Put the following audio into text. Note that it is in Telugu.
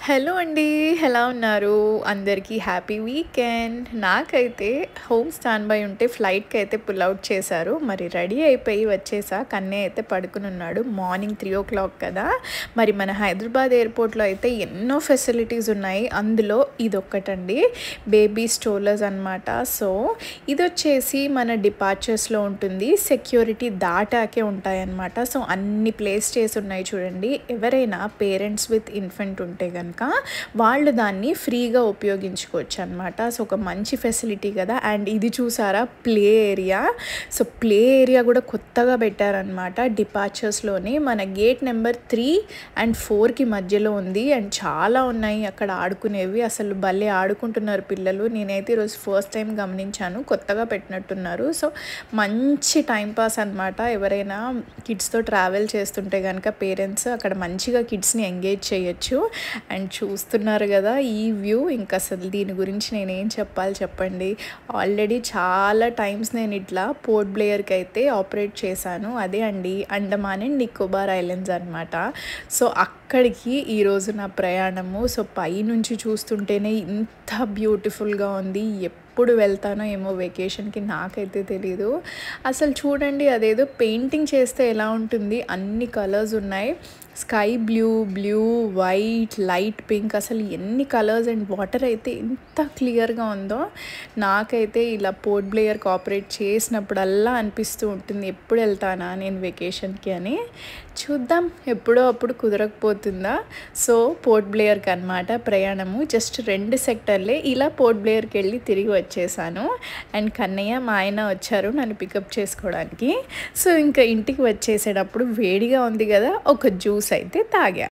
హలో అండి. ఎలా ఉన్నారు? అందరికీ హ్యాపీ వీకెండ్. నాకైతే హోమ్ స్టాండ్ బై ఉంటే ఫ్లైట్‌కి అయితే పుల్ ఔట్ చేశారు. మరి రెడీ అయిపోయి వచ్చేసా. కన్నయ్య అయితే పడుకునున్నాడు. మార్నింగ్ 3:00 కదా! మరి మన హైదరాబాద్ ఎయిర్‌పోర్ట్‌లో అయితే ఎన్నో ఫెసిలిటీస్ ఉన్నాయి. అందులో ఇదొక్కటండి. బేబీ స్ట్రోలర్స్ అనమాట. సో, ఇదొచ్చేసి మన డిపార్చర్స్‌లో ఉంటుంది. సెక్యూరిటీ దాటాకే ఉంటాయన్నమాట. సో, అన్ని ప్లేస్ చేసి ఉన్నాయి చూడండి. ఎవరైనా పేరెంట్స్ విత్ ఇన్ఫెంట్ ఉంటే గనక వాళ్ళు దాన్ని ఫ్రీగా ఉపయోగించుకోవచ్చు అనమాట. సో, ఒక మంచి ఫెసిలిటీ కదా! అండ్ ఇది చూసారా play area. So, play area కూడా కొత్తగా పెట్టారనమాట డిపార్చర్స్‌లోని. మన గేట్ నెంబర్ 3 అండ్ 4కి మధ్యలో ఉంది. అండ్ చాలా ఉన్నాయి అక్కడ ఆడుకునేవి. అసలు భలే ఆడుకుంటున్నారు పిల్లలు. నేనైతే ఈరోజు ఫస్ట్ టైం గమనించాను. కొత్తగా పెట్టినట్టున్నారు. సో, మంచి టైం పాస్ అనమాట. ఎవరైనా కిడ్స్‌తో ట్రావెల్ చేస్తుంటే గనక పేరెంట్స్ అక్కడ మంచిగా కిడ్స్‌ని ఎంగేజ్ చేయొచ్చు. అండ్ చూస్తున్నారు కదా ఈ వ్యూ. ఇంకా అసలు దీని గురించి నేనేం చెప్పాలి చెప్పండి. ఆల్రెడీ చాలా టైమ్స్ నేను ఇట్లా పోర్ట్ బ్లేయర్కి అయితే ఆపరేట్ చేశాను. అదే అండి అండమాన్ అండ్ నికోబార్ ఐలాండ్స్ అనమాట. సో, అక్కడికి ఈరోజు నా ప్రయాణము. సో, పైనుంచి చూస్తుంటేనే ఇంత బ్యూటిఫుల్గా ఉంది. ఎప్పుడు వెళ్తానో ఏమో వెకేషన్కి నాకైతే తెలీదు. అసలు చూడండి అదేదో పెయింటింగ్ చేస్తే ఎలా ఉంటుంది, అన్ని కలర్స్ ఉన్నాయి. Sky blue, white, light pink, అసలు ఎన్ని కలర్స్. అండ్ వాటర్ అయితే ఎంత క్లియర్గా ఉందో. నాకైతే ఇలా పోర్ట్ బ్లేయర్కి ఆపరేట్ చేసినప్పుడల్లా అనిపిస్తూ ఉంటుంది ఎప్పుడు వెళ్తానా నేను వెకేషన్కి అని. చూద్దాం ఎప్పుడో అప్పుడు కుదరకపోతుందా. సో, పోర్ట్ బ్లేయర్కి అనమాట ప్రయాణము. జస్ట్ 2 సెక్టర్లే. ఇలా పోర్ట్ బ్లేయర్కి వెళ్ళి తిరిగి వచ్చేసాను. అండ్ కన్నయ్య మా ఆయన వచ్చారు నన్ను పికప్ చేసుకోవడానికి. సో, ఇంకా ఇంటికి వచ్చేసేటప్పుడు వేడిగా ఉంది కదా, ఒక జ్యూస్ అయితే తాగా.